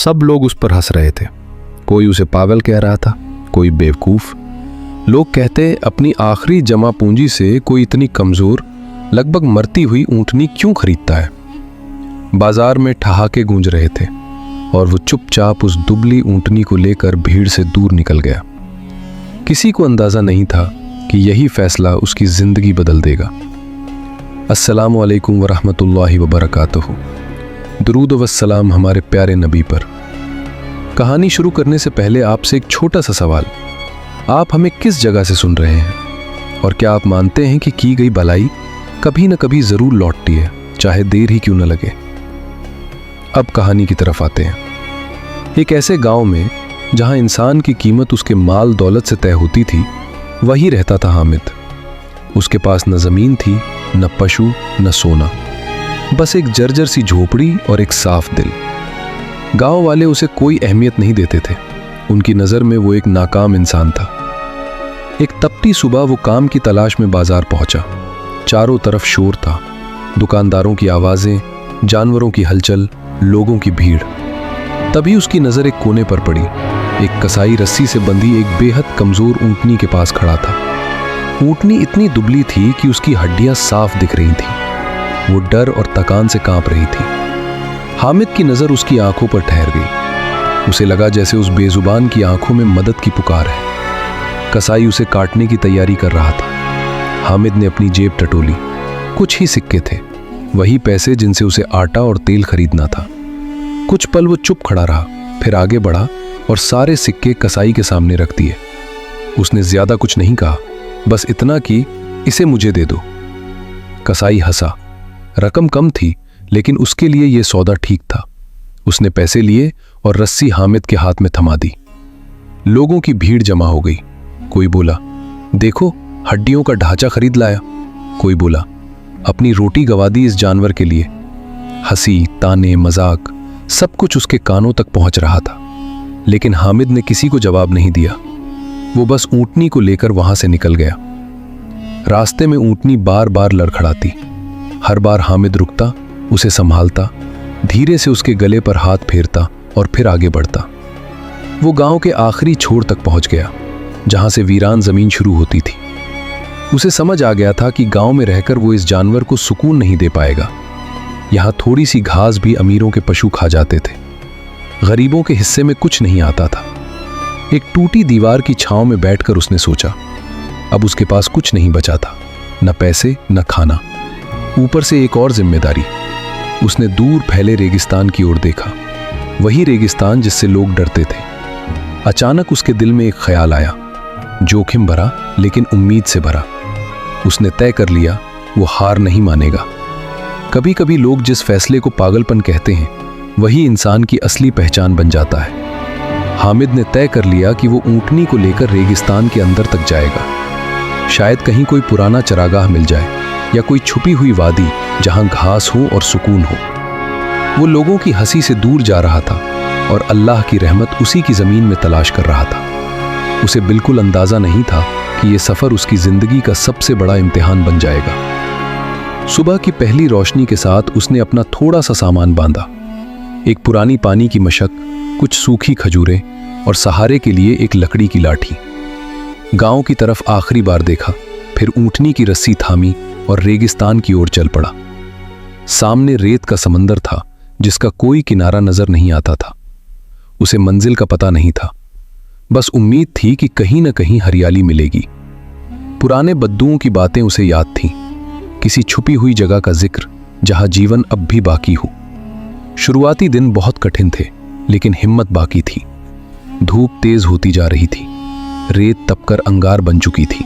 सब लोग उस पर हंस रहे थे। कोई उसे पागल कह रहा था, कोई बेवकूफ। लोग कहते अपनी आखिरी जमा पूंजी से कोई इतनी कमजोर, लगभग मरती हुई ऊंटनी क्यों खरीदता है। बाजार में ठहाके गूंज रहे थे और वो चुपचाप उस दुबली ऊंटनी को लेकर भीड़ से दूर निकल गया। किसी को अंदाजा नहीं था कि यही फैसला उसकी जिंदगी बदल देगा। अस्सलामु अलैकुम वरहमतुल्लाहि वबरकातुहू। दुरूद वस्सलाम हमारे प्यारे नबी पर। कहानी शुरू करने से पहले आपसे एक छोटा सा सवाल, आप हमें किस जगह से सुन रहे हैं और क्या आप मानते हैं कि की गई भलाई कभी न कभी जरूर लौटती है, चाहे देर ही क्यों न लगे। अब कहानी की तरफ आते हैं। एक ऐसे गांव में जहां इंसान की कीमत उसके माल दौलत से तय होती थी, वही रहता था हामिद। उसके पास न जमीन थी, न पशु, न सोना, बस एक जर्जर सी झोपड़ी और एक साफ दिल। गांव वाले उसे कोई अहमियत नहीं देते थे। उनकी नजर में वो एक नाकाम इंसान था। एक तपती सुबह वो काम की तलाश में बाजार पहुंचा। चारों तरफ शोर था, दुकानदारों की आवाजें, जानवरों की हलचल, लोगों की भीड़। तभी उसकी नजर एक कोने पर पड़ी। एक कसाई रस्सी से बंधी एक बेहद कमजोर ऊंटनी के पास खड़ा था। ऊंटनी इतनी दुबली थी कि उसकी हड्डियां साफ दिख रही थीं। वो डर और थकान से कांप रही थी। हामिद की नजर उसकी आंखों पर ठहर गई। उसे लगा जैसे उस बेजुबान की आंखों में मदद की पुकार है। कसाई उसे काटने की तैयारी कर रहा था। हामिद ने अपनी जेब टटोली। कुछ ही सिक्के थे, वही पैसे जिनसे उसे आटा और तेल खरीदना था। कुछ पल वो चुप खड़ा रहा, फिर आगे बढ़ा और सारे सिक्के कसाई के सामने रख दिए। उसने ज्यादा कुछ नहीं कहा, बस इतना कि इसे मुझे दे दो। कसाई हंसा। रकम कम थी, लेकिन उसके लिए यह सौदा ठीक था। उसने पैसे लिए और रस्सी हामिद के हाथ में थमा दी। लोगों की भीड़ जमा हो गई। कोई बोला, देखो हड्डियों का ढांचा खरीद लाया। कोई बोला, अपनी रोटी गंवा दी इस जानवर के लिए। हंसी, ताने, मजाक, सब कुछ उसके कानों तक पहुंच रहा था, लेकिन हामिद ने किसी को जवाब नहीं दिया। वो बस ऊंटनी को लेकर वहां से निकल गया। रास्ते में ऊंटनी बार बार लड़खड़ाती। हर बार हामिद रुकता, उसे संभालता, धीरे से उसके गले पर हाथ फेरता और फिर आगे बढ़ता। वो गांव के आखिरी छोर तक पहुंच गया, जहां से वीरान जमीन शुरू होती थी। उसे समझ आ गया था कि गांव में रहकर वो इस जानवर को सुकून नहीं दे पाएगा। यहां थोड़ी सी घास भी अमीरों के पशु खा जाते थे। गरीबों के हिस्से में कुछ नहीं आता था। एक टूटी दीवार की छांव में बैठकर उसने सोचा, अब उसके पास कुछ नहीं बचा था, न पैसे न खाना, ऊपर से एक और जिम्मेदारी। उसने दूर फैले रेगिस्तान की ओर देखा, वही रेगिस्तान जिससे लोग डरते थे। अचानक उसके दिल में एक ख्याल आया, जोखिम भरा लेकिन उम्मीद से भरा। उसने तय कर लिया वो हार नहीं मानेगा। कभी कभी लोग जिस फैसले को पागलपन कहते हैं, वही इंसान की असली पहचान बन जाता है। हामिद ने तय कर लिया कि वो ऊंटनी को लेकर रेगिस्तान के अंदर तक जाएगा। शायद कहीं कोई पुराना चरागाह मिल जाए या कोई छुपी हुई वादी जहां घास हो और सुकून हो। वो लोगों की हंसी से दूर जा रहा था और अल्लाह की रहमत उसी की जमीन में तलाश कर रहा था। उसे बिल्कुल अंदाजा नहीं था कि यह सफर उसकी जिंदगी का सबसे बड़ा इम्तिहान बन जाएगा। सुबह की पहली रोशनी के साथ उसने अपना थोड़ा सा सामान बांधा। एक पुरानी पानी की मशक, कुछ सूखी खजूरें और सहारे के लिए एक लकड़ी की लाठी। गांव की तरफ आखिरी बार देखा, फिर ऊंटनी की रस्सी थामी और रेगिस्तान की ओर चल पड़ा। सामने रेत का समंदर था, जिसका कोई किनारा नजर नहीं आता था। उसे मंजिल का पता नहीं था, बस उम्मीद थी कि कहीं न कहीं हरियाली मिलेगी। पुराने बद्दुओं की बातें उसे याद थीं, किसी छुपी हुई जगह का जिक्र जहां जीवन अब भी बाकी हो। शुरुआती दिन बहुत कठिन थे, लेकिन हिम्मत बाकी थी। धूप तेज होती जा रही थी, रेत तपकर अंगार बन चुकी थी।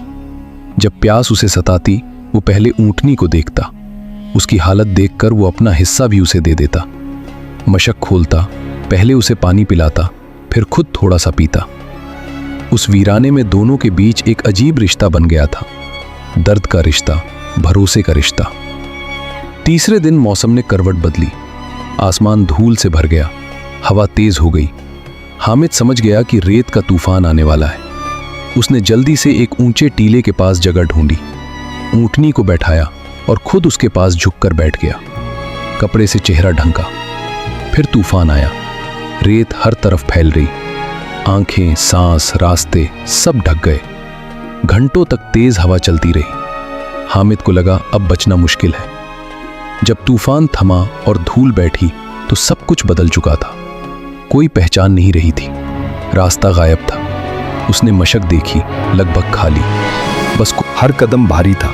जब प्यास उसे सताती, वो पहले ऊंटनी को देखता। उसकी हालत देखकर वो अपना हिस्सा भी उसे दे देता। मशक खोलता, पहले उसे पानी पिलाता, फिर खुद थोड़ा सा पीता। उस वीराने में दोनों के बीच एक अजीब रिश्ता बन गया था, दर्द का रिश्ता, भरोसे का रिश्ता। तीसरे दिन मौसम ने करवट बदली। आसमान धूल से भर गया, हवा तेज हो गई। हामिद समझ गया कि रेत का तूफान आने वाला है। उसने जल्दी से एक ऊंचे टीले के पास जगह ढूंढी, ऊंटनी को बैठाया और खुद उसके पास झुककर बैठ गया। कपड़े से चेहरा ढंका। फिर तूफान आया। रेत हर तरफ फैल रही, आंखें, सांस, रास्ते सब ढक गए। घंटों तक तेज हवा चलती रही। हामिद को लगा अब बचना मुश्किल है। जब तूफान थमा और धूल बैठी तो सब कुछ बदल चुका था। कोई पहचान नहीं रही थी, रास्ता गायब था। उसने मशक देखी, लगभग खाली, बस हर कदम भारी था।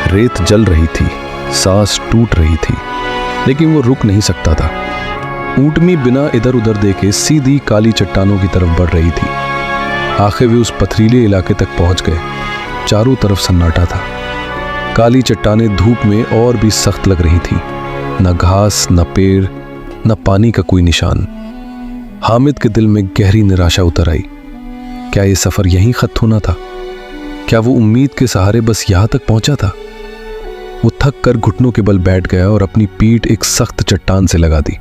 रेत जल रही थी, सांस टूट रही थी, लेकिन वो रुक नहीं सकता था। ऊंटनी बिना इधर उधर देखे सीधी काली चट्टानों की तरफ बढ़ रही थी। आखिर वे उस पथरीले इलाके तक पहुंच गए। चारों तरफ सन्नाटा था। काली चट्टानें धूप में और भी सख्त लग रही थी। न घास, न पेड़, न पानी का कोई निशान। हामिद के दिल में गहरी निराशा उतर आई। क्या ये सफर यहीं खत्म होना था? क्या वो उम्मीद के सहारे बस यहां तक पहुंचा था? वो थक कर घुटनों के बल बैठ गया और अपनी पीठ एक सख्त चट्टान से लगा दी।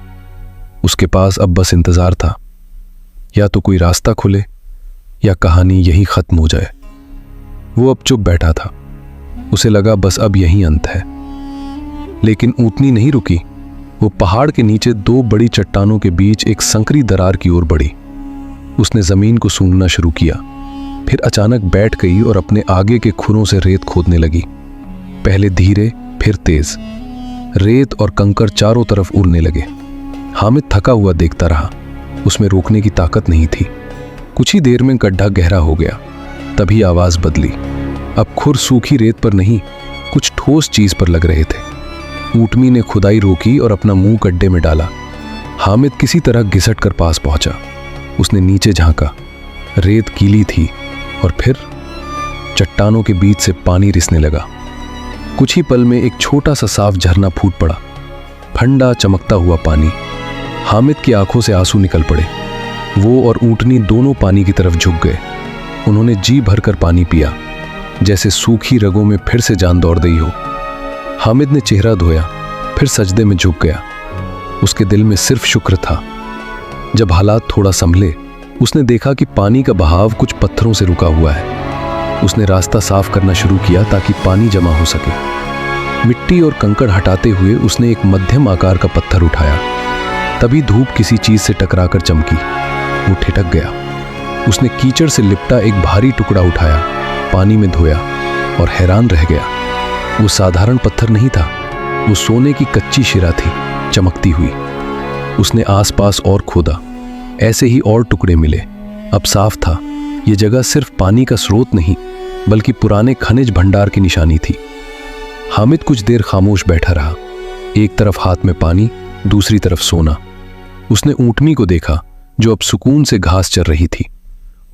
उसके पास अब बस इंतजार था, या तो कोई रास्ता खुले या कहानी यहीं खत्म हो जाए। वो अब चुप बैठा था। उसे लगा बस अब यहीं अंत है। लेकिन ऊंटनी नहीं रुकी। वो पहाड़ के नीचे दो बड़ी चट्टानों के बीच एक संकरी दरार की ओर बढ़ी। उसने जमीन को सूंघना शुरू किया, फिर अचानक बैठ गई और अपने आगे के खुरों से रेत खोदने लगी। पहले धीरे, फिर तेज। रेत और कंकर चारों तरफ उड़ने लगे। हामिद थका हुआ देखता रहा। उसमें रोकने की ताकत नहीं थी। कुछ ही देर में गड्ढा गहरा हो गया। तभी आवाज बदली। अब खुर सूखी रेत पर नहीं, कुछ ठोस चीज पर लग रहे थे। ऊंटनी ने खुदाई रोकी और अपना मुंह गड्ढे में डाला। हामिद किसी तरह घिसट कर पास पहुंचा। उसने नीचे झांका। रेत गीली थी और फिर चट्टानों के बीच से पानी रिसने लगा। कुछ ही पल में एक छोटा सा साफ झरना फूट पड़ा। ठंडा चमकता हुआ पानी। हामिद की आंखों से आंसू निकल पड़े। वो और ऊंटनी दोनों पानी की तरफ झुक गए। उन्होंने जी भरकर पानी पिया, जैसे सूखी रगों में फिर से जान दौड़ गई हो। हामिद ने चेहरा धोया, फिर सजदे में झुक गया। उसके दिल में सिर्फ शुक्र था। जब हालात थोड़ा संभले, उसने देखा कि पानी का बहाव कुछ पत्थरों से रुका हुआ है। उसने रास्ता साफ करना शुरू किया ताकि पानी जमा हो सके। मिट्टी और कंकड़ हटाते हुए उसने एक मध्यम आकार का पत्थर उठाया। तभी धूप किसी चीज से टकराकर चमकी। वो ठिठक गया। उसने कीचड़ से लिपटा एक भारी टुकड़ा उठाया, पानी में धोया और हैरान रह गया। वो साधारण पत्थर नहीं था, वो सोने की कच्ची शिरा थी, चमकती हुई। उसने आसपास और खोदा। ऐसे ही और टुकड़े मिले। अब साफ था, ये जगह सिर्फ पानी का स्रोत नहीं, बल्कि पुराने खनिज भंडार की निशानी थी। हामिद कुछ देर खामोश बैठा रहा। एक तरफ हाथ में पानी, दूसरी तरफ सोना। उसने ऊंटनी को देखा, जो अब सुकून से घास चर रही थी।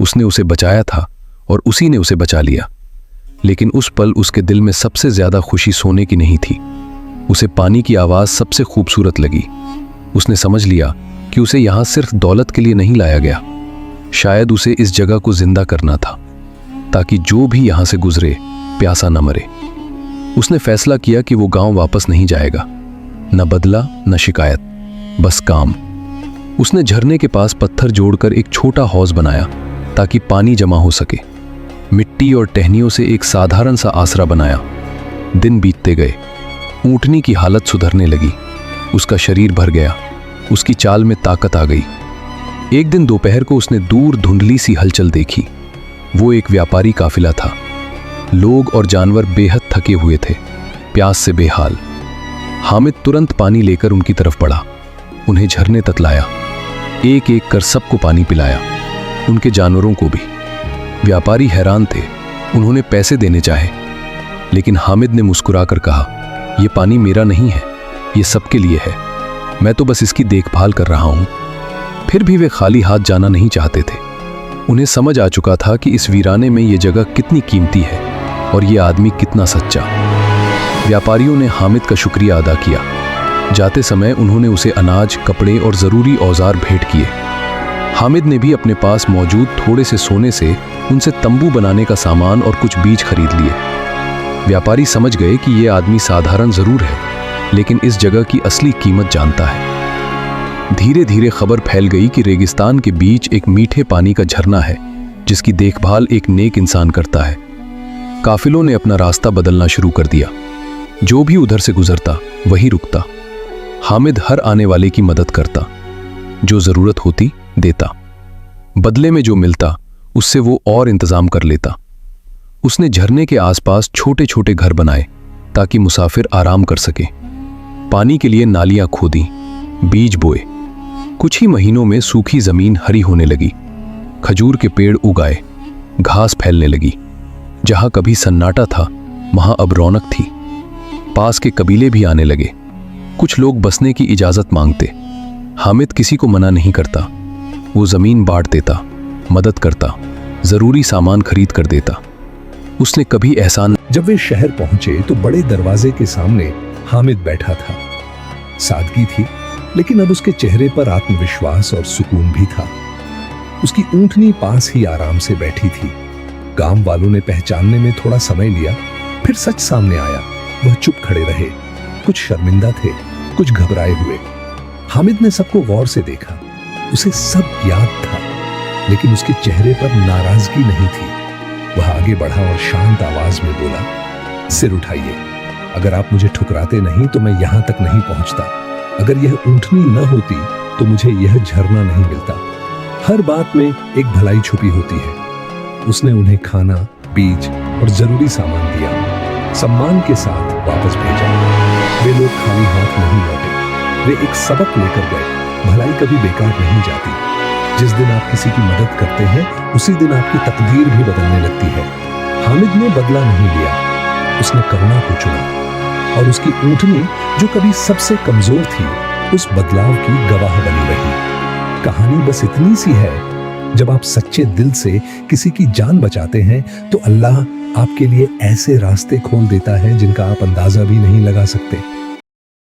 उसने उसे बचाया था और उसी ने उसे बचा लिया। लेकिन उस पल उसके दिल में सबसे ज्यादा खुशी सोने की नहीं थी। उसे पानी की आवाज सबसे खूबसूरत लगी। उसने समझ लिया कि उसे यहां सिर्फ दौलत के लिए नहीं लाया गया। शायद उसे इस जगह को जिंदा करना था, ताकि जो भी यहां से गुजरे प्यासा न मरे। उसने फैसला किया कि वो गांव वापस नहीं जाएगा। न बदला, न शिकायत, बस काम। उसने झरने के पास पत्थर जोड़कर एक छोटा हौज बनाया ताकि पानी जमा हो सके। मिट्टी और टहनियों से एक साधारण सा आसरा बनाया। दिन बीतते गए। ऊंटनी की हालत सुधरने लगी। उसका शरीर भर गया। उसकी चाल में ताकत आ गई। एक दिन दोपहर को उसने दूर धुंधली सी हलचल देखी। वो एक व्यापारी काफिला था। लोग और जानवर बेहद थके हुए थे, प्यास से बेहाल। हामिद तुरंत पानी लेकर उनकी तरफ बढ़ा। उन्हें झरने तक लाया। एक एक कर सबको पानी पिलाया, उनके जानवरों को भी। व्यापारी हैरान थे। उन्होंने पैसे देने चाहे, लेकिन हामिद ने मुस्कुराकर कहा, यह पानी मेरा नहीं है, ये सबके लिए है। मैं तो बस इसकी देखभाल कर रहा हूं। फिर भी वे खाली हाथ जाना नहीं चाहते थे। उन्हें समझ आ चुका था कि इस वीराने में यह जगह कितनी कीमती है और यह आदमी कितना सच्चा। व्यापारियों ने हामिद का शुक्रिया अदा किया। जाते समय उन्होंने उसे अनाज, कपड़े और जरूरी औजार भेंट किए। हामिद ने भी अपने पास मौजूद थोड़े से सोने से उनसे तंबू बनाने का सामान और कुछ बीज खरीद लिए। व्यापारी समझ गए कि यह आदमी साधारण जरूर है, लेकिन इस जगह की असली कीमत जानता है। धीरे धीरे खबर फैल गई कि रेगिस्तान के बीच एक मीठे पानी का झरना है, जिसकी देखभाल एक नेक इंसान करता है। काफिलों ने अपना रास्ता बदलना शुरू कर दिया। जो भी उधर से गुजरता वहीं रुकता। हामिद हर आने वाले की मदद करता। जो जरूरत होती देता, बदले में जो मिलता उससे वो और इंतजाम कर लेता। उसने झरने के आसपास छोटे छोटे घर बनाए ताकि मुसाफिर आराम कर सके, पानी के लिए नालियां खोदी, बीज बोए। कुछ ही महीनों में सूखी जमीन हरी होने लगी, खजूर के पेड़ उगाए, घास फैलने लगी। जहां कभी सन्नाटा था वहां अब रौनक थी। पास के कबीले भी आने लगे, कुछ लोग बसने की इजाजत मांगते। हामिद किसी को मना नहीं करता। वो जमीन बांट देता, मदद करता, जरूरी सामान खरीद कर देता। उसने कभी एहसान। जब वे शहर पहुंचे तो बड़े दरवाजे के सामने हामिद बैठा था। सादगी थी, लेकिन अब उसके चेहरे पर आत्मविश्वास और सुकून भी था। उसकी ऊंटनी पास ही आराम से बैठी थी। गांव वालों ने पहचानने में थोड़ा समय लिया, फिर सच सामने आया। वह चुप खड़े रहे, कुछ शर्मिंदा थे, कुछ घबराए हुए। हामिद ने सबको गौर से देखा। उसे सब याद था, लेकिन उसके चेहरे पर नाराजगी नहीं थी। वह आगे बढ़ा और शांत आवाज में बोला, सिर उठाइए। अगर आप मुझे ठुकराते नहीं तो मैं यहां तक नहीं पहुंचता। अगर यह ऊंटनी न होती तो मुझे यह झरना नहीं मिलता। हर बात में एक भलाई छुपी होती है। उसने उन्हें खाना, बीज और जरूरी सामान दिया, सम्मान के साथ वापस भेजा। वे लोग खाली हाथ नहीं लौटे, वे एक सबक लेकर गए। भलाई कभी बेकार नहीं जाती। जिस दिन आप किसी की मदद करते हैं उसी दिन आपकी तकदीर भी बदलने लगती है। हामिद ने बदला नहीं लिया, उसने करुणा को चुना और उसकी ऊंटनी जो कभी सबसे कमजोर थी उस बदलाव की गवाह बनी रही। कहानी बस इतनी सी है, जब आप सच्चे दिल से किसी की जान बचाते हैं तो अल्लाह आपके लिए ऐसे रास्ते खोल देता है जिनका आप अंदाजा भी नहीं लगा सकते।